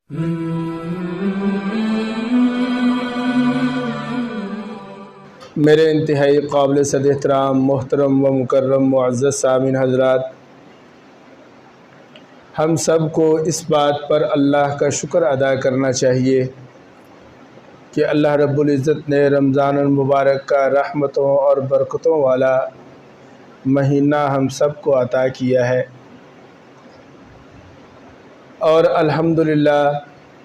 میرے انتہائی قابل صد احترام محترم و مکرم معزز سامعین حضرات، ہم سب کو اس بات پر اللہ کا شکر ادا کرنا چاہیے کہ اللہ رب العزت نے رمضان المبارک کا رحمتوں اور برکتوں والا مہینہ ہم سب کو عطا کیا ہے، اور الحمدللہ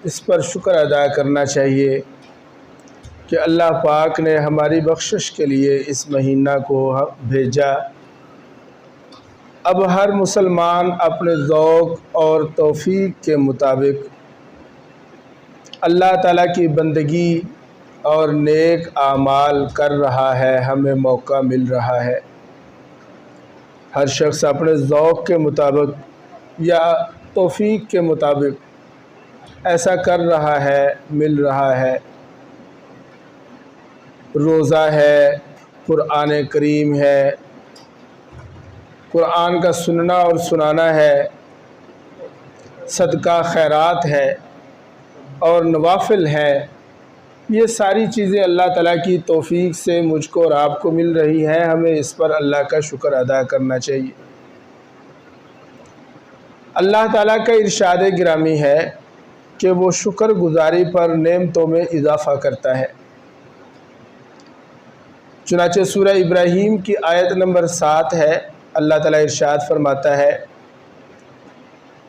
اس پر شکر ادا کرنا چاہیے کہ اللہ پاک نے ہماری بخشش کے لیے اس مہینہ کو بھیجا۔ اب ہر مسلمان اپنے ذوق اور توفیق کے مطابق اللہ تعالیٰ کی بندگی اور نیک اعمال کر رہا ہے، ہمیں موقع مل رہا ہے۔ ہر شخص اپنے ذوق کے مطابق یا توفیق کے مطابق ایسا کر رہا ہے، مل رہا ہے۔ روزہ ہے، قرآن کریم ہے، قرآن کا سننا اور سنانا ہے، صدقہ خیرات ہے اور نوافل ہے۔ یہ ساری چیزیں اللہ تعالیٰ کی توفیق سے مجھ کو اور آپ کو مل رہی ہیں، ہمیں اس پر اللہ کا شکر ادا کرنا چاہیے۔ اللہ تعالیٰ کا ارشاد گرامی ہے کہ وہ شکر گزاری پر نعمتوں میں اضافہ کرتا ہے۔ چنانچہ سورہ ابراہیم کی آیت نمبر 7 ہے، اللہ تعالیٰ ارشاد فرماتا ہے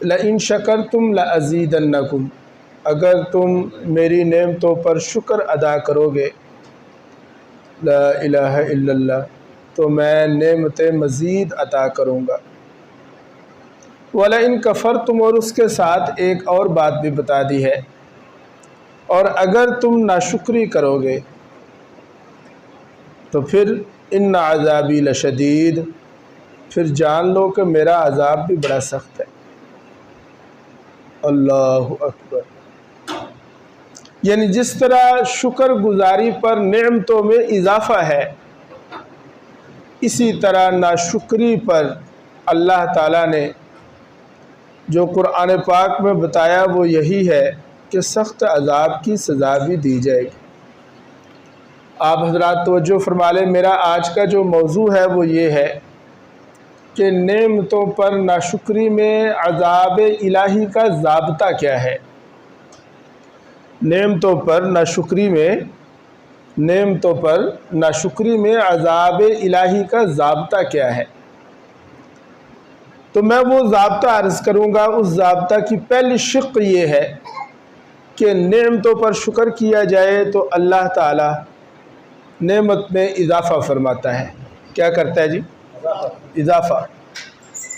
لَإِن شَكَرْتُمْ لَأَزِيدَنَّكُمْ، اگر تم میری نعمتوں پر شکر ادا کرو گے، لا الہ الا اللہ، تو میں نعمت مزید عطا کروں گا۔ وَلَئِن كَفَرْتُمْ، اور اس کے ساتھ ایک اور بات بھی بتا دی ہے، اور اگر تم ناشکری کرو گے تو پھر ان عذابی لشدید، پھر جان لو کہ میرا عذاب بھی بڑا سخت ہے۔ اللہ اکبر۔ یعنی جس طرح شکر گزاری پر نعمتوں میں اضافہ ہے، اسی طرح ناشکری پر اللہ تعالیٰ نے جو قرآن پاک میں بتایا وہ یہی ہے کہ سخت عذاب کی سزا بھی دی جائے گی۔ آپ حضرات توجہ فرما لیں، میرا آج کا جو موضوع ہے وہ یہ ہے کہ نعمتوں پر ناشکری میں عذاب الہی کا ضابطہ کیا ہے۔ نعمتوں پر ناشکری میں عذاب الہی کا ضابطہ کیا ہے، تو میں وہ ضابطہ عرض کروں گا۔ اس ضابطہ کی پہلی شق یہ ہے کہ نعمتوں پر شکر کیا جائے تو اللہ تعالیٰ نعمت میں اضافہ فرماتا ہے۔ کیا کرتا ہے جی؟ اضافہ۔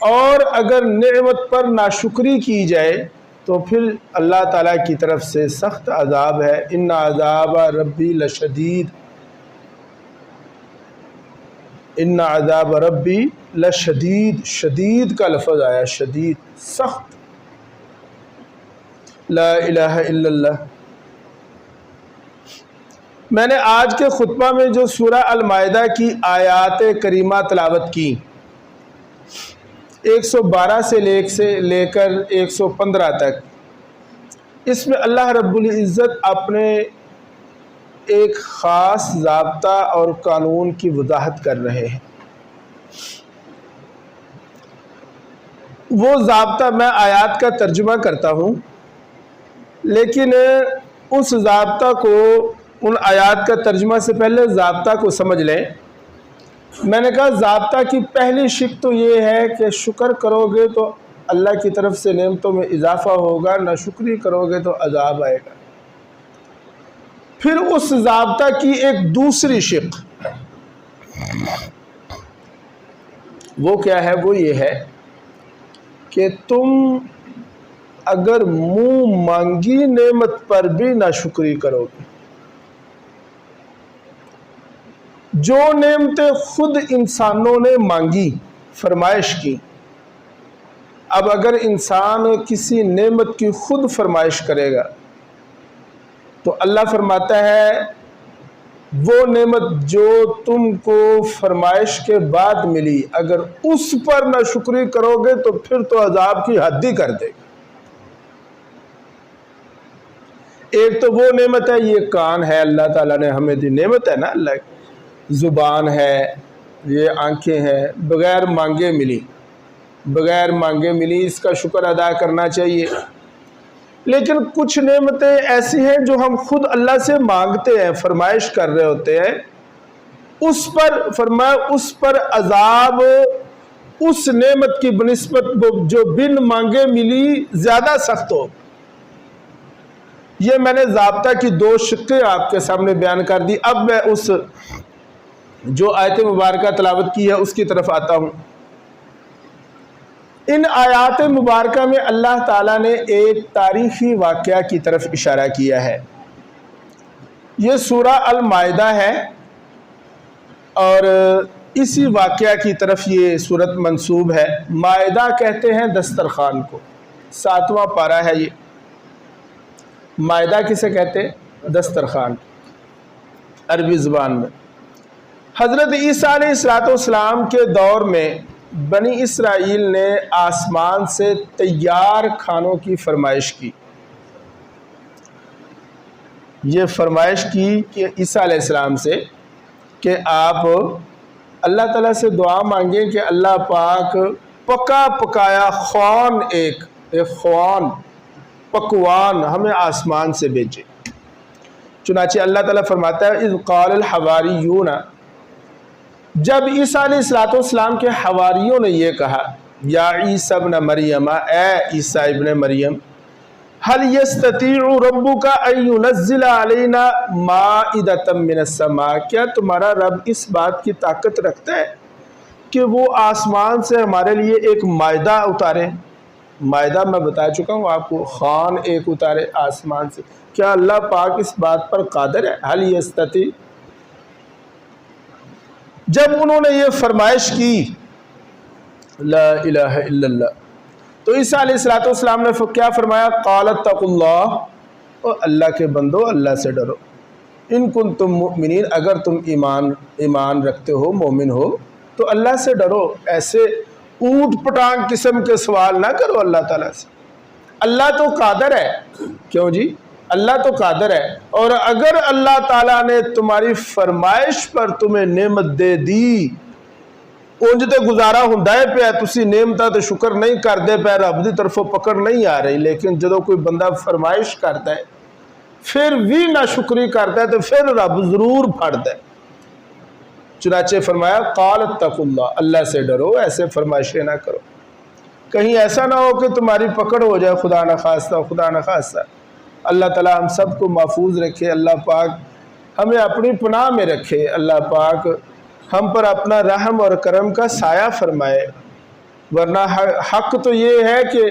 اور اگر نعمت پر ناشکری کی جائے تو پھر اللہ تعالیٰ کی طرف سے سخت عذاب ہے۔ ان عذاب ربی لشدید، ان عذاب ربی لشدید، شدید کا لفظ آیا، شدید، سخت۔ لا الہ الا اللہ۔ میں نے آج کے خطبہ میں جو سورہ المائدہ کی آیات کریمہ تلاوت کی، 112 سے لے کر 115 تک، اس میں اللہ رب العزت اپنے ایک خاص ضابطہ اور قانون کی وضاحت کر رہے ہیں۔ وہ ضابطہ میں آیات کا ترجمہ کرتا ہوں، لیکن اس ضابطہ کو، ان آیات کا ترجمہ سے پہلے ضابطہ کو سمجھ لیں۔ میں نے کہا ضابطہ کی پہلی شق تو یہ ہے کہ شکر کرو گے تو اللہ کی طرف سے نعمتوں میں اضافہ ہوگا، ناشکری کرو گے تو عذاب آئے گا۔ پھر اس ضابطہ کی ایک دوسری شق وہ کیا ہے؟ وہ یہ ہے کہ تم اگر منہ مانگی نعمت پر بھی ناشکری کرو گے، جو نعمتیں خود انسانوں نے مانگی، فرمائش کی، اب اگر انسان کسی نعمت کی خود فرمائش کرے گا تو اللہ فرماتا ہے وہ نعمت جو تم کو فرمائش کے بعد ملی، اگر اس پر ناشکری کرو گے تو پھر تو عذاب کی حد ہی کر دے گا۔ ایک تو وہ نعمت ہے، یہ کان ہے اللہ تعالیٰ نے ہمیں دی نعمت ہے نا، اللہ زبان ہے، یہ آنکھیں ہیں، بغیر مانگے ملی، بغیر مانگے ملی، اس کا شکر ادا کرنا چاہیے۔ لیکن کچھ نعمتیں ایسی ہیں جو ہم خود اللہ سے مانگتے ہیں، فرمائش کر رہے ہوتے ہیں، اس پر فرمایا اس پر عذاب اس نعمت کی بنسبت جو بن مانگے ملی زیادہ سخت ہو۔ یہ میں نے ضابطہ کی دو شقیں آپ کے سامنے بیان کر دی۔ اب میں اس جو آیت مبارکہ تلاوت کی ہے اس کی طرف آتا ہوں۔ ان آیات مبارکہ میں اللہ تعالیٰ نے ایک تاریخی واقعہ کی طرف اشارہ کیا ہے۔ یہ سورہ المائدہ ہے اور اسی واقعہ کی طرف یہ سورت منسوب ہے۔ مائدہ کہتے ہیں دسترخوان کو، 7واں پارہ ہے یہ۔ مائدہ کسے کہتے ہیں؟ دسترخوان، عربی زبان میں۔ حضرت عیسیٰ علیہ السلام کے دور میں بنی اسرائیل نے آسمان سے تیار کھانوں کی فرمائش کی۔ یہ فرمائش کی کہ عیسیٰ علیہ السلام سے کہ آپ اللہ تعالیٰ سے دعا مانگیں کہ اللہ پاک پکا پکایا خوان، ایک خوان پکوان ہمیں آسمان سے بھیجے۔ چنانچہ اللہ تعالیٰ فرماتا ہے اذ قال الحواریون، جب عیسیٰ علیہ السلام کے حواریوں نے یہ کہا یا عیسیٰ ابن مریم، اے عیسیٰ ابن مریم، هل يستطيع ربك ان ينزل علينا مائدة من السماء، کیا تمہارا رب اس بات کی طاقت رکھتا ہے کہ وہ آسمان سے ہمارے لیے ایک مائدہ اتارے؟ مائدہ میں بتا چکا ہوں آپ کو، خوان ایک اتارے آسمان سے۔ کیا اللہ پاک اس بات پر قادر ہے؟ هل يستطيع۔ جب انہوں نے یہ فرمائش کی لا الہ الا اللہ، تو عیسیٰ علیہ السلام نے کیا فرمایا؟ قال اتقوا اللہ، اور اللہ کے بندو اللہ سے ڈرو، ان کنتم مؤمنین، اگر تم ایمان رکھتے ہو، مومن ہو تو اللہ سے ڈرو، ایسے اونٹ پٹانگ قسم کے سوال نہ کرو اللہ تعالیٰ سے۔ اللہ تو قادر ہے، کیوں جی؟ اللہ تو قادر ہے، اور اگر اللہ تعالیٰ نے تمہاری فرمائش پر تمہیں نعمت دے دی، انج تے گزارا ہوندا ہے پیا، تسی نعمتاں تے شکر نہیں کردے پے، رب دی طرفوں پکڑ نہیں آ رہی، لیکن جدوں کوئی بندہ فرمائش کرتا ہے پھر بھی ناشکری کرتا ہے تو پھر رب ضرور پھڑدا ہے۔ چنانچہ فرمایا قال اتقوا اللہ، اللہ سے ڈرو، ایسے فرمائشیں نہ کرو، کہیں ایسا نہ ہو کہ تمہاری پکڑ ہو جائے، خدا نہ خواستہ۔ اللہ تعالی ہم سب کو محفوظ رکھے، اللہ پاک ہمیں اپنی پناہ میں رکھے، اللہ پاک ہم پر اپنا رحم اور کرم کا سایہ فرمائے۔ ورنہ حق تو یہ ہے کہ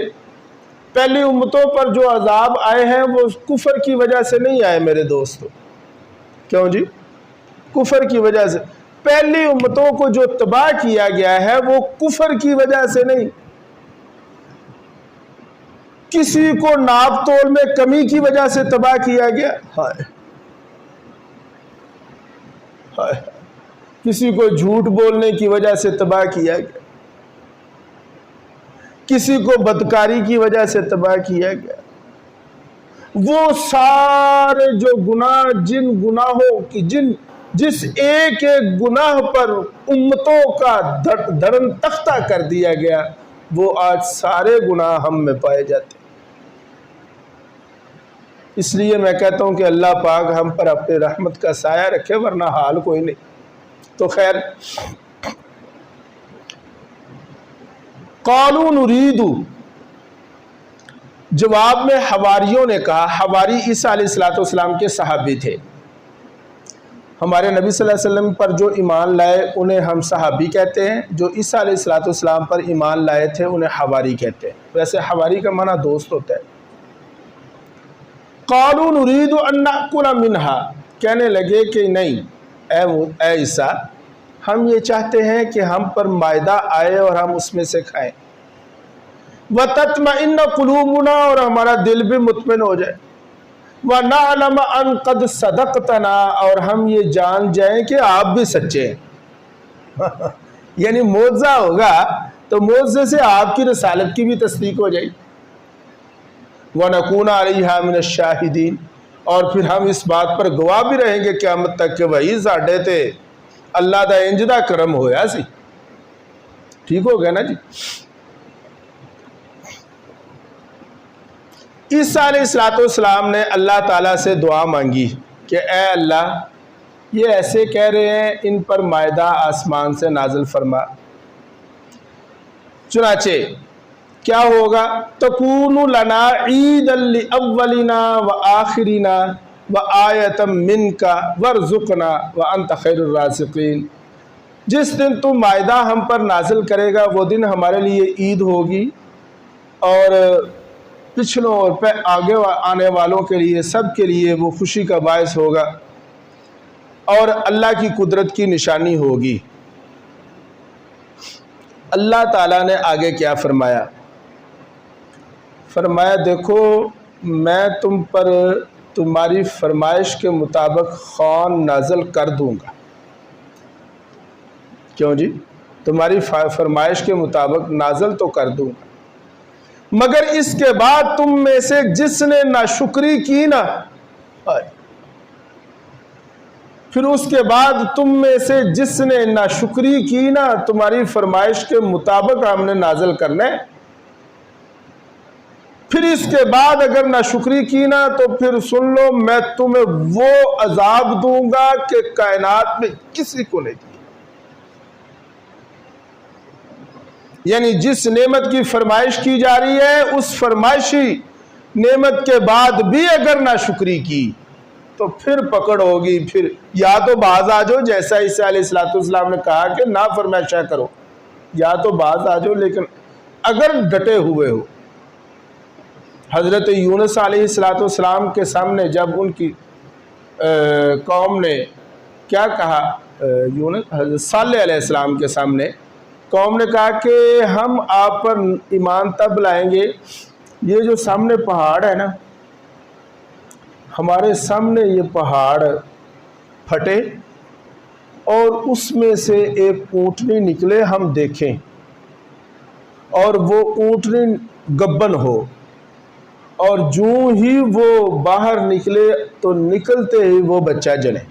پہلی امتوں پر جو عذاب آئے ہیں وہ کفر کی وجہ سے نہیں آئے میرے دوستو۔ کیوں جی؟ کفر کی وجہ سے پہلی امتوں کو جو تباہ کیا گیا ہے وہ کفر کی وجہ سے نہیں، کسی کو ناپ تول میں کمی کی وجہ سے تباہ کیا گیا، ہائے ہائے، کسی کو جھوٹ بولنے کی وجہ سے تباہ کیا گیا، کسی کو بدکاری کی وجہ سے تباہ کیا گیا۔ وہ سارے جو گناہ، جن گناہوں کی جس ایک ایک گناہ پر امتوں کا دھرم تختہ کر دیا گیا، وہ آج سارے گناہ ہم میں پائے جاتے ہیں۔ اس لیے میں کہتا ہوں کہ اللہ پاک ہم پر اپنے رحمت کا سایہ رکھے، ورنہ حال کوئی نہیں۔ تو خیر، قالوا نرید، جواب میں حواریوں نے کہا، حواری عیسیٰ علیہ السلام کے صحابی تھے، ہمارے نبی صلی اللہ علیہ وسلم پر جو ایمان لائے انہیں ہم صحابی کہتے ہیں، جو عیسیٰ علیہ السلام پر ایمان لائے تھے انہیں حواری کہتے ہیں۔ ویسے حواری کا معنی دوست ہوتا ہے۔ قالوا نرید ان نأکل منہا، کہنے لگے کہ نہیں اے عیسیٰ، ہم یہ چاہتے ہیں کہ ہم پر مائدہ آئے اور ہم اس میں سے کھائیں، وتطمئن قلوبنا، اور ہمارا دل بھی مطمئن ہو جائے، وَنَعْلَمَ أَن قَدْ صَدَقْتَنَا، اور ہم یہ جان جائیں کہ آپ بھی سچے ہیں۔ یعنی معجزہ ہوگا تو معجزے سے آپ کی رسالت کی بھی تصدیق ہو جائے گی۔ وَنَكُونَ عَلَيْهَا مِنَ الشَّاهِدِينَ، اور پھر ہم اس بات پر گواہ بھی رہیں گے قیامت تک کہ وہی ساڈے تے اللہ دا انج دا کرم ہویا سی۔ ٹھیک ہو گیا نا جی۔ عیسیٰ علیہ السلام نے اللہ تعالیٰ سے دعا مانگی کہ اے اللہ یہ ایسے کہہ رہے ہیں، ان پر مائدہ آسمان سے نازل فرما۔ چنانچہ کیا ہوگا؟ تکون لنا عیدا لاولنا وآخرنا وآیۃ منک وارزقنا وانت خیر الرازقین۔ جس دن تو مائدہ ہم پر نازل کرے گا وہ دن ہمارے لیے عید ہوگی، اور پچھلوں اور آگے آنے والوں کے لیے سب کے لیے وہ خوشی کا باعث ہوگا اور اللہ کی قدرت کی نشانی ہوگی۔ اللہ تعالیٰ نے آگے کیا فرمایا؟ فرمایا دیکھو میں تم پر تمہاری فرمائش کے مطابق خوان نازل کر دوں گا۔ کیوں جی؟ تمہاری فرمائش کے مطابق نازل تو کر دوں گا، مگر اس کے بعد تم میں سے جس نے ناشکری کی نا، پھر اس کے بعد تم میں سے جس نے ناشکری کی نا، تمہاری فرمائش کے مطابق ہم نے نازل کرنا ہے، پھر اس کے بعد اگر ناشکری کی نا تو پھر سن لو میں تمہیں وہ عذاب دوں گا کہ کائنات میں کسی کو نہیں دیا۔ یعنی جس نعمت کی فرمائش کی جا رہی ہے اس فرمائشی نعمت کے بعد بھی اگر ناشکری کی تو پھر پکڑ ہوگی، پھر یا تو باز آ جاؤ، جیسا عیسیٰ علیہ السلام نے کہا کہ نہ فرمائشاں کرو، یا تو باز آ جاؤ، لیکن اگر ڈٹے ہوئے ہو۔ حضرت یونس علیہ السلام کے سامنے جب ان کی قوم نے کیا کہا، حضرت صالح علیہ السلام کے سامنے قوم نے کہا کہ ہم آپ پر ایمان تب لائیں گے، یہ جو سامنے پہاڑ ہے نا، ہمارے سامنے یہ پہاڑ پھٹے اور اس میں سے ایک اونٹنی نکلے ہم دیکھیں، اور وہ اونٹنی گبن ہو، اور جوں ہی وہ باہر نکلے تو نکلتے ہی وہ بچہ جنے،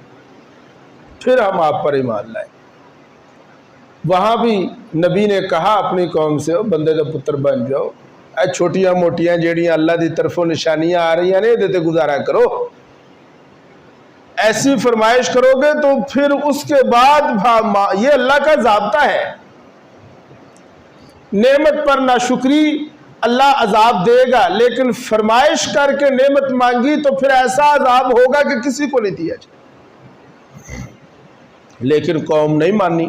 پھر ہم آپ پر ایمان لائیں۔ وہاں بھی نبی نے کہا اپنی قوم سے بندے دا پتر بن جاؤ، اے چھوٹیاں موٹیاں جیڑیاں اللہ دی طرفوں نشانیاں آ رہی ہیں نہیں دیتے گزارا کرو، ایسی فرمائش کرو گے تو پھر اس کے بعد یہ اللہ کا ضابطہ ہے، نعمت پر ناشکری اللہ عذاب دے گا، لیکن فرمائش کر کے نعمت مانگی تو پھر ایسا عذاب ہوگا کہ کسی کو نہیں دیا جائے۔ لیکن قوم نہیں مانی،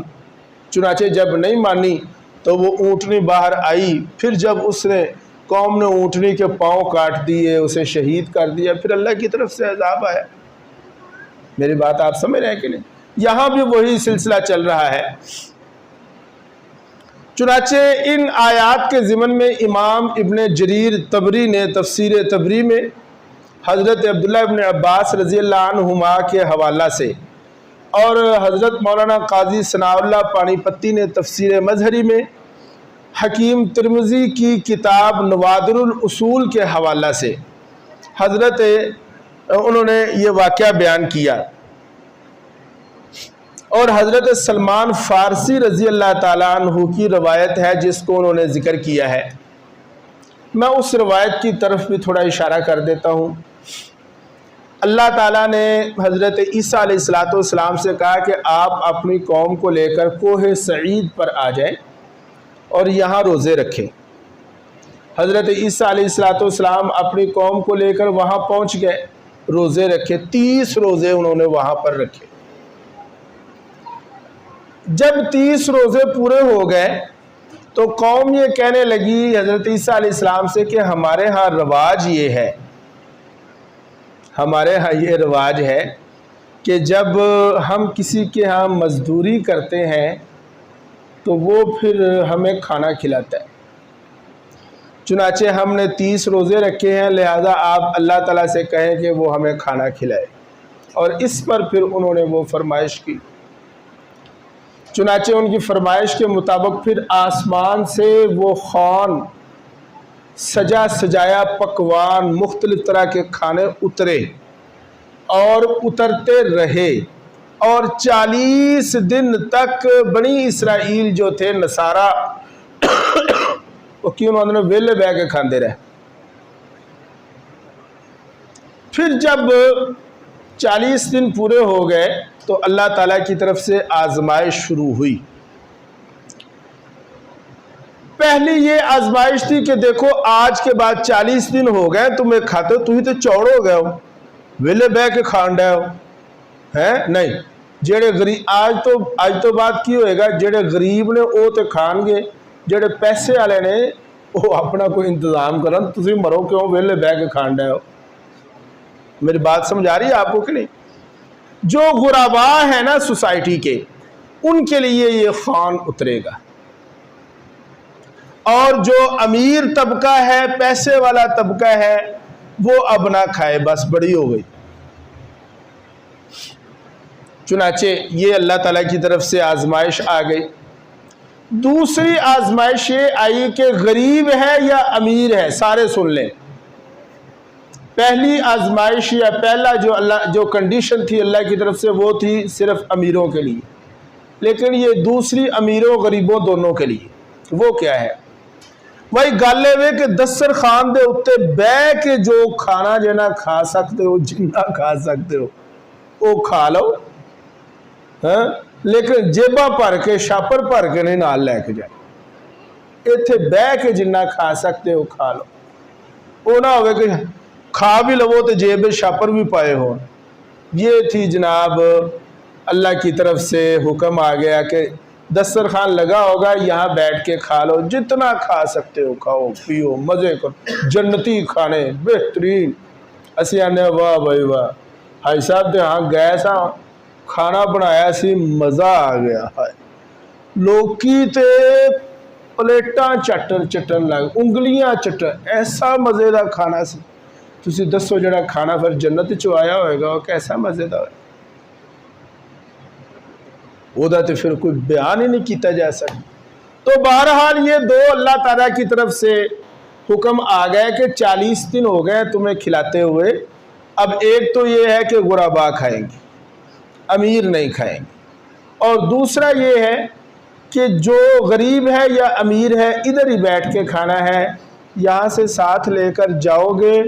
چنانچہ جب نہیں مانی تو وہ اونٹنی باہر آئی، پھر جب اس نے قوم نے اونٹنی کے پاؤں کاٹ دیے، اسے شہید کر دیا، پھر اللہ کی طرف سے عذاب آیا۔ میری بات آپ سمجھ رہے ہیں کہ نہیں؟ یہاں بھی وہی سلسلہ چل رہا ہے۔ چنانچہ ان آیات کے ضمن میں امام ابن جریر طبری نے تفسیر طبری میں حضرت عبداللہ ابن عباس رضی اللہ عنہما کے حوالہ سے، اور حضرت مولانا قاضی ثناء اللہ پانی پتی نے تفسیر مظہری میں، حکیم ترمذی کی کتاب نوادر الاصول کے حوالہ سے انہوں نے یہ واقعہ بیان کیا، اور حضرت سلمان فارسی رضی اللہ تعالیٰ عنہ کی روایت ہے جس کو انہوں نے ذکر کیا ہے۔ میں اس روایت کی طرف بھی تھوڑا اشارہ کر دیتا ہوں۔ اللہ تعالیٰ نے حضرت عیسیٰ علیہ السلام سے کہا کہ آپ اپنی قوم کو لے کر کوہ سعید پر آ جائیں اور یہاں روزے رکھیں۔ حضرت عیسیٰ علیہ السلام اپنی قوم کو لے کر وہاں پہنچ گئے، روزے رکھے، 30 روزے انہوں نے وہاں پر رکھے۔ جب 30 روزے پورے ہو گئے تو قوم یہ کہنے لگی حضرت عیسیٰ علیہ السلام سے کہ ہمارے ہاں رواج یہ ہے، ہمارے ہاں یہ رواج ہے کہ جب ہم کسی کے ہاں مزدوری کرتے ہیں تو وہ پھر ہمیں کھانا کھلاتا ہے، چنانچہ ہم نے 30 روزے رکھے ہیں، لہذا آپ اللہ تعالیٰ سے کہیں کہ وہ ہمیں کھانا کھلائے، اور اس پر پھر انہوں نے وہ فرمائش کی۔ چنانچہ ان کی فرمائش کے مطابق پھر آسمان سے وہ خوان، سجا سجایا پکوان، مختلف طرح کے کھانے اترے، اور اترتے رہے، اور 40 دن تک بنی اسرائیل جو تھے نصارہ وہ کیوں انہوں نے ویلے بہ کے کھاندے رہے۔ پھر جب 40 دن پورے ہو گئے تو اللہ تعالیٰ کی طرف سے آزمائش شروع ہوئی۔ پہلی یہ آزمائش تھی کہ دیکھو آج کے بعد 40 دن ہو گئے تمہیں کھاتے ہو، تم ہی تو چوڑ ہو گئے ہو، ویلے بہ کے کھان رہے ہو ہیں نہیں جڑے غریب آج تو بات کی ہوئے گا، جڑے غریب نے وہ تو کھان گے، جڑے پیسے والے نے وہ اپنا کوئی انتظام کرن، تسی مرو کیوں ویلے بہ کے کھان رہے ہو۔ میری بات سمجھ آ رہی ہے آپ کو کہ نہیں؟ جو غربا ہے نا سوسائٹی کے، ان کے لیے یہ خوان اترے گا، اور جو امیر طبقہ ہے، پیسے والا طبقہ ہے، وہ اب نہ کھائے، بس بڑی ہو گئی۔ چنانچہ یہ اللہ تعالیٰ کی طرف سے آزمائش آ گئی۔ دوسری آزمائش یہ آئی کہ غریب ہے یا امیر ہے، سارے سن لیں۔ پہلی آزمائش یا پہلا جو کنڈیشن تھی اللہ کی طرف سے وہ تھی صرف امیروں کے لیے، لیکن یہ دوسری امیروں غریبوں دونوں کے لیے۔ وہ کیا ہے؟ وہی گالے وے کہ دسترخوان دے اتے بہ کے جو کھانا جنا کھا سکتے ہو، جنہ کھا سکتے ہو وہ کھا لو، لیکن جیبا بھر کے شاپر بھر کے نہیں نال لے کے جائے۔ اتنے بہ کے جنہ کھا سکتے ہو کھا لو، وہ نہ ہوئے کہ کھا بھی لو تو جیب شاپر بھی پائے ہو۔ یہ تھی جناب اللہ کی طرف سے حکم آ گیا کہ دسترخوان لگا ہوگا، یہاں بیٹھ کے کھا لو، جتنا کھا سکتے ہو کھاؤ پیو مزے کرو، جنتی کھانے بہترین۔ اسی آنے واہ بھائی واہ، بھائی صاحب تے ہاں گئے سا کھانا بنایا سی، مزہ آ گیا ہے، لوکی تے پلیٹاں چٹن لگ، انگلیاں چٹن، ایسا مزے دا کھانا سی۔ تسی دسو جڑا کھانا پھر جنت چو آیا ہوئے گا وہ کیسا مزے دا ہوئے، وہ دا تو پھر کوئی بیان ہی نہیں کیتا جا سکتا۔ تو بہرحال یہ دو اللہ تعالیٰ کی طرف سے حکم آ گئے کہ 40 دن ہو گئے تمہیں کھلاتے ہوئے، اب ایک تو یہ ہے کہ غربا کھائیں گے، امیر نہیں کھائیں گے، اور دوسرا یہ ہے کہ جو غریب ہے یا امیر ہے ادھر ہی بیٹھ کے کھانا ہے، یہاں سے ساتھ لے کر جاؤ گے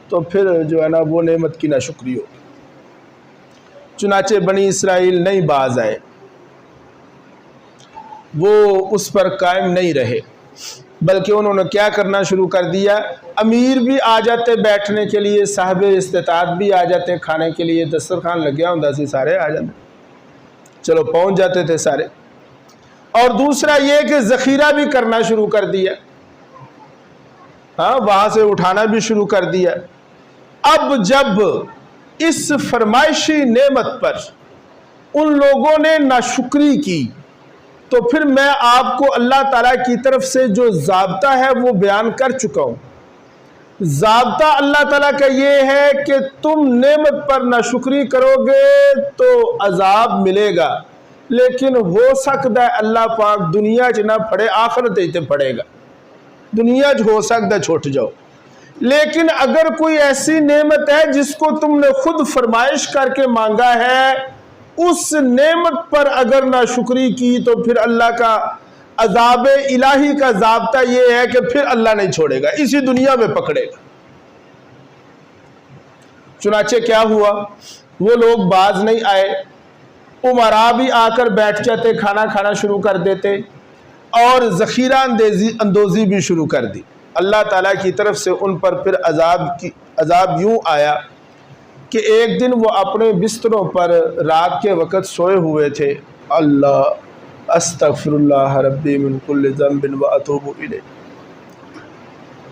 تو پھر جو ہے نا وہ نعمت کی ناشکری ہوگی۔ چنانچہ بنی اسرائیل نہیں باز آئے، وہ اس پر قائم نہیں رہے، بلکہ انہوں نے کیا کرنا شروع کر دیا، امیر بھی آ جاتے بیٹھنے کے لیے، صاحب استطاعت بھی آ جاتے کھانے کے لیے، دسترخوان لگیا ہوں سی سارے آ جاتے، چلو پہنچ جاتے تھے سارے۔ اور دوسرا یہ کہ ذخیرہ بھی کرنا شروع کر دیا، ہاں وہاں سے اٹھانا بھی شروع کر دیا۔ اب جب اس فرمائشی نعمت پر ان لوگوں نے ناشکری کی تو پھر میں آپ کو اللہ تعالیٰ کی طرف سے جو ضابطہ ہے وہ بیان کر چکا ہوں۔ ضابطہ اللہ تعالیٰ کا یہ ہے کہ تم نعمت پر ناشکری کرو گے تو عذاب ملے گا، لیکن ہو سکتا ہے اللہ پاک دنیا چ نہ پڑے، آخرت تے پڑے گا، دنیا چ ہو سکتا ہے چھوٹ جاؤ۔ لیکن اگر کوئی ایسی نعمت ہے جس کو تم نے خود فرمائش کر کے مانگا ہے، اس نعمت پر اگر ناشکری کی تو پھر اللہ کا عذاب الہی کا ضابطہ یہ ہے کہ پھر اللہ نہیں چھوڑے گا، اسی دنیا میں پکڑے گا۔ چنانچہ کیا ہوا، وہ لوگ باز نہیں آئے، امراء بھی آ کر بیٹھ جاتے، کھانا کھانا شروع کر دیتے، اور ذخیرہ اندوزی بھی شروع کر دی۔ اللہ تعالیٰ کی طرف سے ان پر پھر عذاب یوں آیا کہ ایک دن وہ اپنے بستروں پر رات کے وقت سوئے ہوئے تھے، اللہ استغفر اللہ ربی من کل ذنب واتوب الیہ،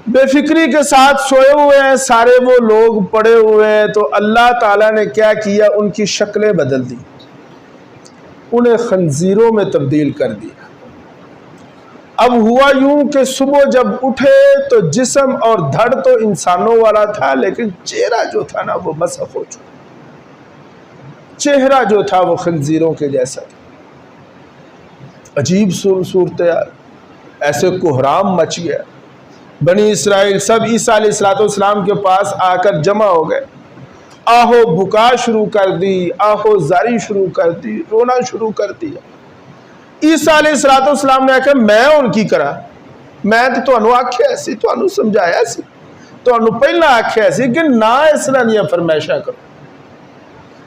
بے فکری کے ساتھ سوئے ہوئے ہیں سارے وہ لوگ پڑے ہوئے ہیں، تو اللہ تعالیٰ نے کیا کیا، ان کی شکلیں بدل دی، انہیں خنزیروں میں تبدیل کر دیا۔ اب ہوا یوں کہ صبح جب اٹھے تو جسم اور دھڑ تو انسانوں والا تھا، لیکن چہرہ جو تھا نا وہ مسخ ہو چکا، چہرہ جو تھا وہ خنزیروں کے جیسا تھا۔ عجیب صورتحال، ایسے کوہرام مچ گیا، بنی اسرائیل سب عیسیٰ علیہ السلام کے پاس آ کر جمع ہو گئے، آہو بکا شروع کر دی، آہو زاری شروع کر دی، رونا شروع کر دیا۔ عیسیٰ علیہ السلام نے کہا میں ان کی کرا، میں تو تانوں آکھیا سی، تانوں سمجھایا سی، تانوں پہلا آکھیا سی کہ نہ اس طرح دیا فرمائشاں کرو،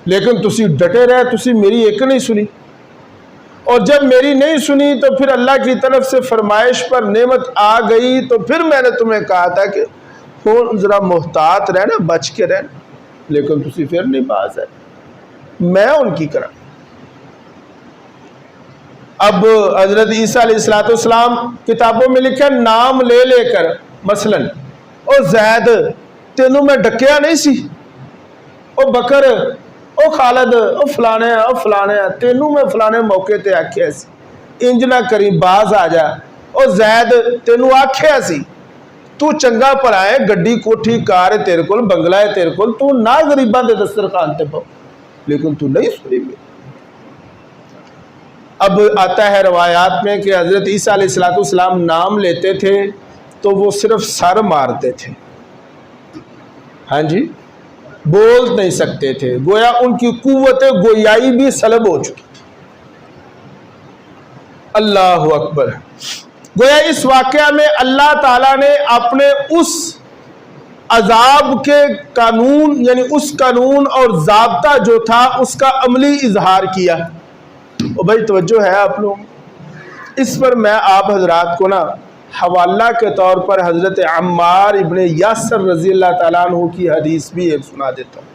لیکن تسی ڈٹے رہے، تسی میری ایک نہیں سنی، اور جب میری نہیں سنی تو پھر اللہ کی طرف سے فرمائش پر نعمت آ گئی، تو پھر میں نے تمہیں کہا تھا کہ ذرا محتاط رہنا، بچ کے رہنا، لیکن تسی پھر نہیں باز ہے، میں ان کی کرا۔ اب حضرت عیسیٰ علیہ السلام کتابوں میں لکھا نام لے لے کر، مثلا او زید تینوں میں ڈکیا نہیں سی، او بکر، او خالد، او فلانے تینوں میں فلانے موقع تے آکھیا سی، انج نہ کری باز آ جا، او زید تینوں آکھیا سی تو چنگا پڑا ہے، گڈی کوٹھی کار ہے تیرے کول، بنگلہ ہے تیرے کول، تو نہ غریباں دے دسترخوان تے پاؤ، لیکن تو نہیں سنی گئی۔ اب آتا ہے روایات میں کہ حضرت عیسیٰ علیہ السلام نام لیتے تھے تو وہ صرف سر مارتے تھے، ہاں جی، بول نہیں سکتے تھے، گویا ان کی قوت گویائی بھی سلب ہو چکی تھی۔ اللہ اکبر۔ گویا اس واقعہ میں اللہ تعالیٰ نے اپنے اس عذاب کے قانون، یعنی اس قانون اور ضابطہ جو تھا اس کا عملی اظہار کیا۔ اور بھائی توجہ ہے آپ لوگ، اس پر میں آپ حضرات کو نا حوالہ کے طور پر حضرت عمار ابن یاسر رضی اللہ تعالیٰ عنہ کی حدیث بھی ایک سنا دیتا ہوں۔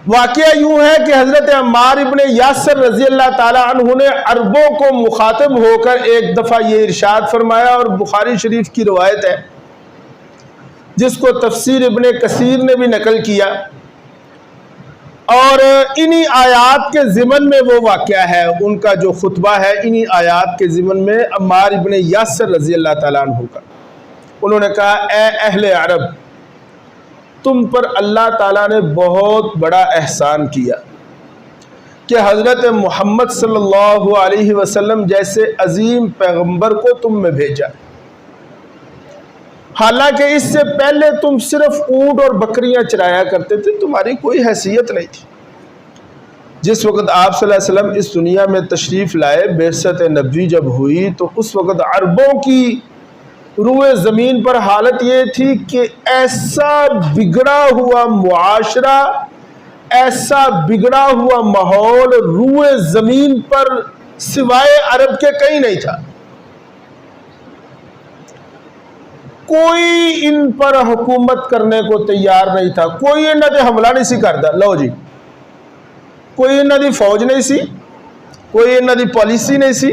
واقعہ یوں ہے کہ حضرت عمار ابن یاسر رضی اللہ تعالیٰ عنہ نے عربوں کو مخاطب ہو کر ایک دفعہ یہ ارشاد فرمایا، اور بخاری شریف کی روایت ہے جس کو تفسیر ابن کثیر نے بھی نقل کیا، اور انہی آیات کے ضمن میں وہ واقعہ ہے، ان کا جو خطبہ ہے انہی آیات کے ضمن میں عمار ابن یاسر رضی اللہ تعالیٰ عنہ کا۔ انہوں نے کہا اے اہل عرب، تم پر اللہ تعالیٰ نے بہت بڑا احسان کیا کہ حضرت محمد صلی اللہ علیہ وسلم جیسے عظیم پیغمبر کو تم میں بھیجا، حالانکہ اس سے پہلے تم صرف اونٹ اور بکریاں چرایا کرتے تھے، تمہاری کوئی حیثیت نہیں تھی۔ جس وقت آپ صلی اللہ علیہ وسلم اس دنیا میں تشریف لائے، بعثت نبوی جب ہوئی، تو اس وقت عربوں کی روئے زمین پر حالت یہ تھی کہ ایسا بگڑا ہوا معاشرہ، ایسا بگڑا ہوا ماحول روئے زمین پر سوائے عرب کے کہیں نہیں تھا۔ کوئی ان پر حکومت کرنے کو تیار نہیں تھا، کوئی انہاں تے حملہ نہیں سی کردا، لو جی، کوئی انہاں دی فوج نہیں سی، کوئی انہاں دی پالیسی نہیں سی،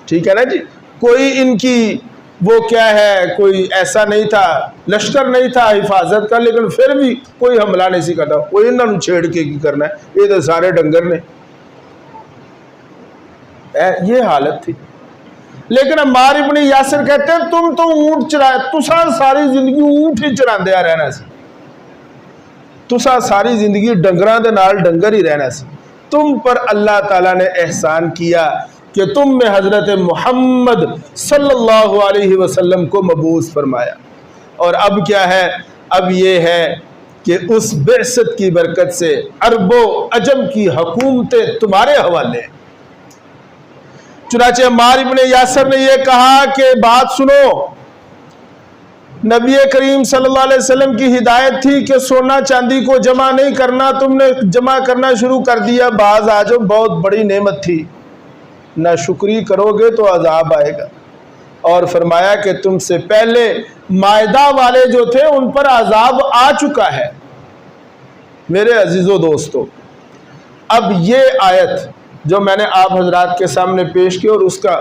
ٹھیک ہے نا جی، کوئی ان کی وہ کیا ہے، کوئی ایسا نہیں تھا، لشکر نہیں تھا حفاظت کا، لیکن پھر بھی کوئی حملہ نہیں سی کرتا، کوئی انہاں نوں چھیڑ کے کی کرنا ہے، یہ تو سارے ڈنگر نے، یہ حالت تھی۔ لیکن عمار ابن یاسر کہتے ہیں تم تو اونٹ چرائے، تساں ساری زندگی اونٹ ہی چراندیا رہنا سی، تساں ساری زندگی ڈنگراں دے نال ڈنگر ہی رہنا سی، تم پر اللہ تعالیٰ نے احسان کیا کہ تم میں حضرت محمد صلی اللہ علیہ وسلم کو مبعوث فرمایا۔ اور اب کیا ہے، اب یہ ہے کہ اس بعثت کی برکت سے عرب و عجم کی حکومتیں تمہارے حوالے ہیں۔ چنانچہ عمار ابن یاسر نے یہ کہا کہ بات سنو، نبی کریم صلی اللہ علیہ وسلم کی ہدایت تھی کہ سونا چاندی کو جمع نہیں کرنا، تم نے جمع کرنا شروع کر دیا، باز آ جاؤ، بہت بڑی نعمت تھی، نہ شکری کرو گے تو عذاب آئے گا۔ اور فرمایا کہ تم سے پہلے مائدہ والے جو تھے ان پر عذاب آ چکا ہے۔ میرے عزیزو دوستو، اب یہ آیت جو میں نے آپ حضرات کے سامنے پیش کی اور اس کا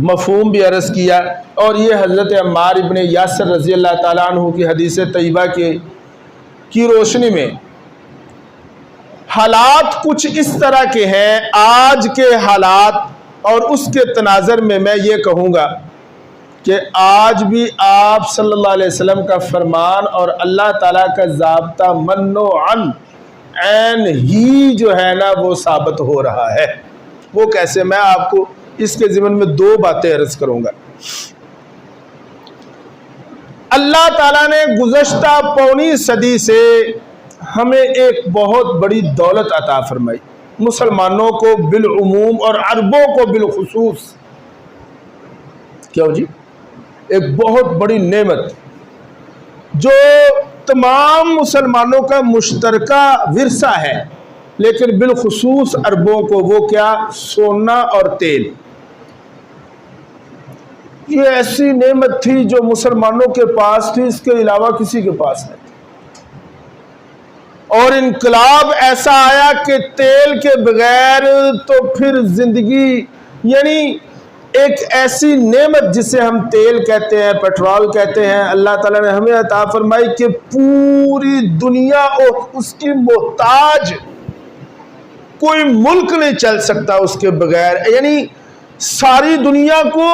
مفہوم بھی عرض کیا، اور یہ حضرت عمار ابن یاسر رضی اللہ تعالیٰ عنہ کی حدیث طیبہ کی روشنی میں حالات کچھ اس طرح کے ہیں، آج کے حالات اور اس کے تناظر میں میں یہ کہوں گا کہ آج بھی آپ صلی اللہ علیہ وسلم کا فرمان اور اللہ تعالیٰ کا ضابطہ منعن عین ہی جو ہے نا وہ ثابت ہو رہا ہے۔ وہ کیسے، میں آپ کو اس کے ضمن میں دو باتیں عرض کروں گا۔ اللہ تعالیٰ نے گزشتہ پونی صدی سے ہمیں ایک بہت بڑی دولت عطا فرمائی، مسلمانوں کو بالعموم اور عربوں کو بالخصوص۔ کیوں جی؟ ایک بہت بڑی نعمت جو تمام مسلمانوں کا مشترکہ ورثہ ہے، لیکن بالخصوص عربوں کو، وہ کیا؟ سونا اور تیل۔ یہ ایسی نعمت تھی جو مسلمانوں کے پاس تھی، اس کے علاوہ کسی کے پاس نہیں تھی۔ اور انقلاب ایسا آیا کہ تیل کے بغیر تو پھر زندگی، یعنی ایک ایسی نعمت جسے ہم تیل کہتے ہیں، پیٹرول کہتے ہیں، اللہ تعالیٰ نے ہمیں عطا فرمائی کہ پوری دنیا اور اس کی محتاج، کوئی ملک نہیں چل سکتا اس کے بغیر، یعنی ساری دنیا کو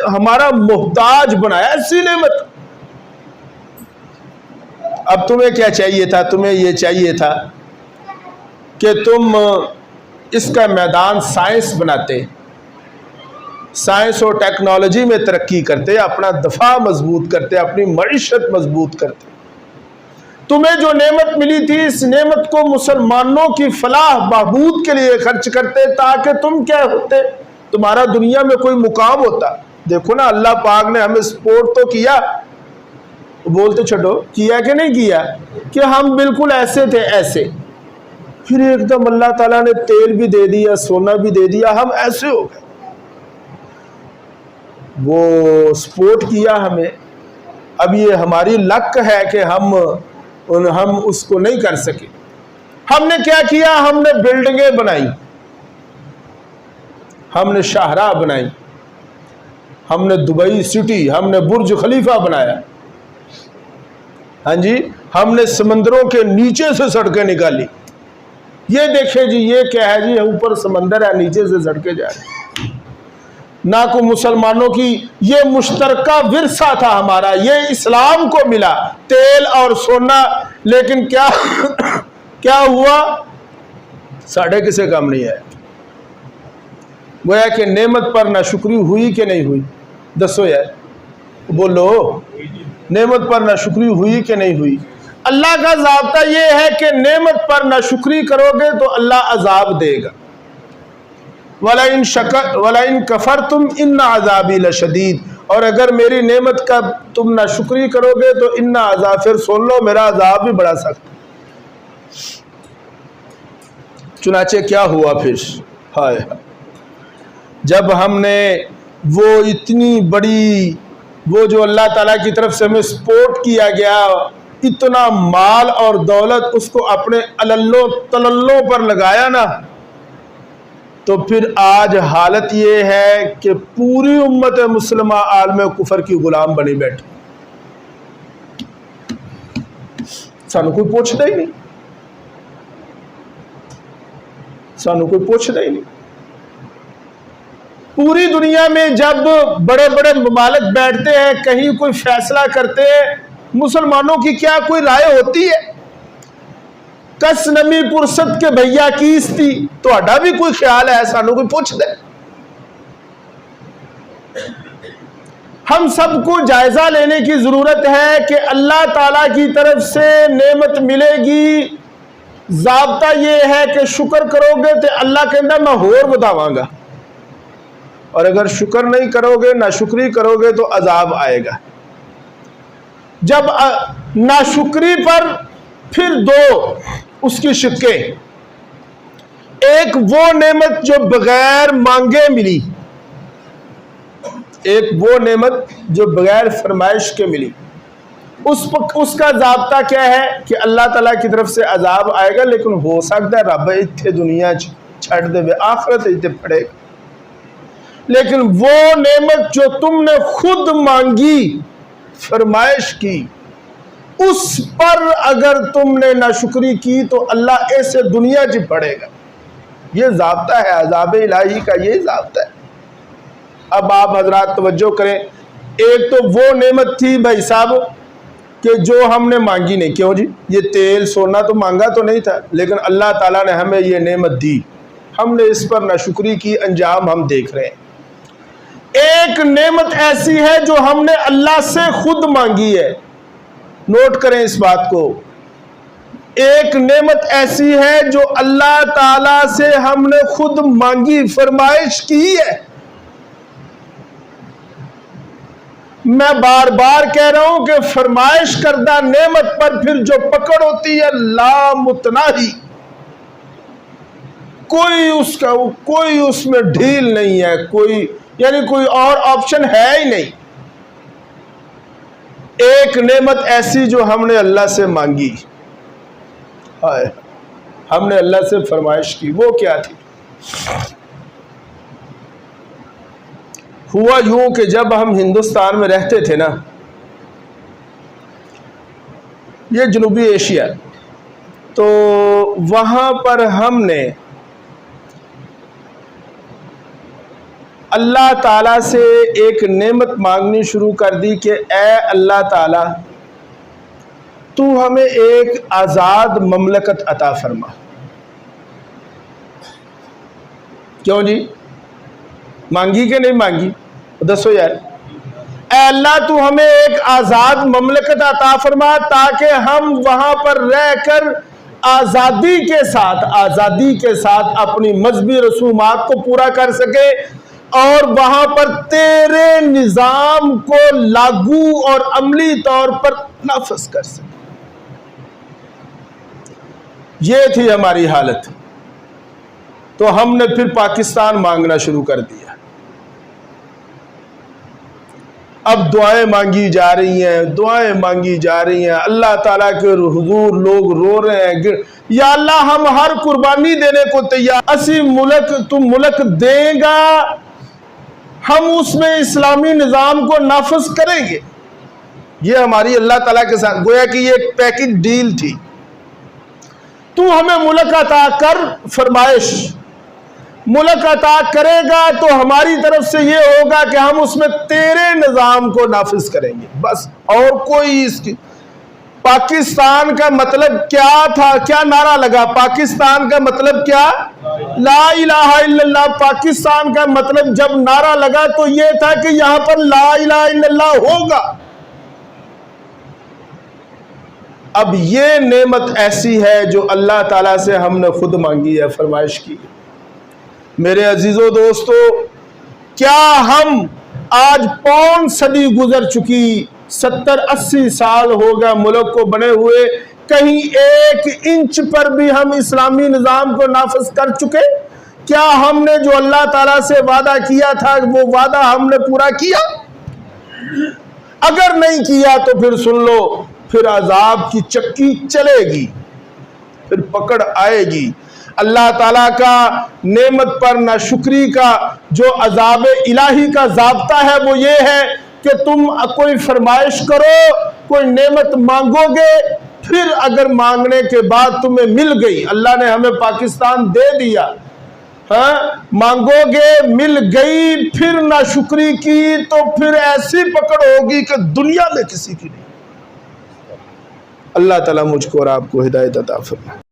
ہمارا محتاج بنایا، ایسی نعمت۔ اب تمہیں کیا چاہیے تھا؟ تمہیں یہ چاہیے تھا کہ تم اس کا میدان سائنس بناتے، سائنس اور ٹیکنالوجی میں ترقی کرتے، اپنا دفاع مضبوط کرتے، اپنی معیشت مضبوط کرتے۔ تمہیں جو نعمت ملی تھی، اس نعمت کو مسلمانوں کی فلاح بہبود کے لیے خرچ کرتے، تاکہ تم کیا ہوتے؟ تمہارا دنیا میں کوئی مقام ہوتا۔ دیکھو نا، اللہ پاک نے ہمیں سپورٹ تو کیا، بولتے چھوڑو کیا کہ نہیں کیا، کہ ہم بالکل ایسے تھے ایسے، پھر ایک دم اللہ تعالیٰ نے تیل بھی دے دیا، سونا بھی دے دیا، ہم ایسے ہو گئے۔ وہ سپورٹ کیا ہمیں، اب یہ ہماری لک ہے کہ ہم اس کو نہیں کر سکے۔ ہم نے کیا کیا؟ ہم نے بلڈنگیں بنائی، ہم نے شاہراہ بنائی، ہم نے دبئی سٹی، ہم نے برج خلیفہ بنایا، ہاں جی، ہم نے سمندروں کے نیچے سے سڑکیں نکالی۔ یہ دیکھیں جی، یہ کیا ہے جی؟ اوپر سمندر ہے، نیچے سے سڑکیں جا رہی۔ نہ کو مسلمانوں کی یہ مشترکہ ورثہ تھا ہمارا، یہ اسلام کو ملا، تیل اور سونا، لیکن کیا ہوا؟ ساڑھے کسے کام نہیں ہے۔ گویا کہ نعمت پر ناشکری ہوئی کہ نہیں ہوئی؟ دسو یار، بولو، نعمت پر ناشکری ہوئی کہ نہیں ہوئی؟ اللہ کا ضابطہ یہ ہے کہ نعمت پر ناشکری کرو گے تو اللہ عذاب دے گا۔ وَلَئِن كَفَرْتُمْ إِنَّ عَذَابِي لَشَدِيدٌ، اور اگر میری نعمت کا تم ناشکری کرو گے تو ان عذاب، پھر سن لو، میرا عذاب بھی بڑا سخت۔ چنانچہ کیا ہوا پھر؟ ہائے جب ہم نے وہ اتنی بڑی، وہ جو اللہ تعالیٰ کی طرف سے ہمیں سپورٹ کیا گیا، اتنا مال اور دولت، اس کو اپنے عللوں تللوں پر لگایا نا، تو پھر آج حالت یہ ہے کہ پوری امت مسلمہ عالم کفر کی غلام بنی بیٹھی۔ سانو کوئی پوچھتا ہی نہیں، سانو کوئی پوچھتا ہی نہیں۔ پوری دنیا میں جب بڑے بڑے ممالک بیٹھتے ہیں، کہیں کوئی فیصلہ کرتے ہیں، مسلمانوں کی کیا کوئی رائے ہوتی ہے؟ کس نمی پرست کے بھیا کیس تھی، تو اڈا بھی کوئی خیال ہے؟ سانو کوئی پوچھ دے۔ ہم سب کو جائزہ لینے کی ضرورت ہے کہ اللہ تعالیٰ کی طرف سے نعمت ملے گی، ضابطہ یہ ہے کہ شکر کرو گے تو اللہ کہندا میں ہور بتاواں گا، اور اگر شکر نہیں کرو گے، ناشکری کرو گے تو عذاب آئے گا۔ جب ناشکری پر پھر دو اس کی شکیں، ایک وہ نعمت جو بغیر مانگے ملی، ایک وہ نعمت جو بغیر فرمائش کے ملی، اس کا ضابطہ کیا ہے کہ اللہ تعالیٰ کی طرف سے عذاب آئے گا، لیکن ہو سکتا ہے رب اتھے دنیا چھڑ دے وے، آخرت اتھے پڑے گا۔ لیکن وہ نعمت جو تم نے خود مانگی، فرمائش کی، اس پر اگر تم نے ناشکری کی تو اللہ ایسے دنیا جی پڑے گا۔ یہ ضابطہ ہے عذاب الہی کا، یہ ضابطہ ہے۔ اب آپ حضرات توجہ کریں، ایک تو وہ نعمت تھی بھائی صاحب کہ جو ہم نے مانگی نہیں۔ کیوں جی؟ یہ تیل سونا تو مانگا تو نہیں تھا، لیکن اللہ تعالیٰ نے ہمیں یہ نعمت دی، ہم نے اس پر ناشکری کی، انجام ہم دیکھ رہے ہیں۔ ایک نعمت ایسی ہے جو ہم نے اللہ سے خود مانگی ہے. نوٹ کریں اس بات کو. ایک نعمت ایسی ہے جو اللہ تعالی سے ہم نے خود مانگی, فرمائش کی ہے. میں بار بار کہہ رہا ہوں کہ فرمائش کردہ نعمت پر پھر جو پکڑ ہوتی ہے لامتناہی, کوئی اس میں ڈھیل نہیں ہے, کوئی اور آپشن ہے ہی نہیں. ایک نعمت ایسی جو ہم نے اللہ سے مانگی, ہم نے اللہ سے فرمائش کی, وہ کیا تھی؟ ہوا یوں کہ جب ہم ہندوستان میں رہتے تھے نا, یہ جنوبی ایشیا, تو وہاں پر ہم نے اللہ تعالیٰ سے ایک نعمت مانگنی شروع کر دی کہ اے اللہ تعالیٰ, تو ہمیں ایک آزاد مملکت عطا فرما. کیوں جی؟ مانگی کہ نہیں مانگی؟ دسو یار. اے اللہ تو ہمیں ایک آزاد مملکت عطا فرما تاکہ ہم وہاں پر رہ کر آزادی کے ساتھ اپنی مذہبی رسومات کو پورا کر سکے اور وہاں پر تیرے نظام کو لاگو اور عملی طور پر نافذ کر سکے. یہ تھی ہماری حالت. تو ہم نے پھر پاکستان مانگنا شروع کر دیا. اب دعائیں مانگی جا رہی ہیں, اللہ تعالیٰ کے حضور لوگ رو رہے ہیں, یا اللہ ہم ہر قربانی دینے کو تیار, اسی ملک تم ملک دے گا, ہم اس میں اسلامی نظام کو نافذ کریں گے. یہ ہماری اللہ تعالیٰ کے ساتھ گویا کہ یہ ایک پیکج ڈیل تھی. تو ہمیں ملک عطا کر, فرمائش, ملک عطا کرے گا تو ہماری طرف سے یہ ہوگا کہ ہم اس میں تیرے نظام کو نافذ کریں گے, بس. اور کوئی اس کی پاکستان کا مطلب کیا تھا؟ کیا نعرہ لگا پاکستان کا مطلب کیا؟ لا الہ الا اللہ. پاکستان کا مطلب جب نعرہ لگا تو یہ تھا کہ یہاں پر لا الہ الا اللہ ہوگا. اب یہ نعمت ایسی ہے جو اللہ تعالیٰ سے ہم نے خود مانگی ہے, فرمائش کی. میرے عزیزو دوستو, کیا ہم آج 5 صدی گزر چکی, 70-80 سال ہو گیا ملک کو بنے ہوئے, کہیں 1 انچ پر بھی ہم اسلامی نظام کو نافذ کر چکے؟ کیا ہم نے جو اللہ تعالیٰ سے وعدہ کیا تھا وہ وعدہ ہم نے پورا کیا؟ اگر نہیں کیا تو پھر سن لو, پھر عذاب کی چکی چلے گی, پھر پکڑ آئے گی. اللہ تعالیٰ کا نعمت پر ناشکری کا جو عذاب الہی کا ضابطہ ہے وہ یہ ہے کہ تم کوئی فرمائش کرو, کوئی نعمت مانگو گے, پھر اگر مانگنے کے بعد تمہیں مل گئی, اللہ نے ہمیں پاکستان دے دیا, مانگو گے مل گئی, پھر ناشکری کی تو پھر ایسی پکڑ ہوگی کہ دنیا میں کسی کی نہیں. اللہ تعالیٰ مجھ کو اور آپ کو ہدایت عطا فرمائے.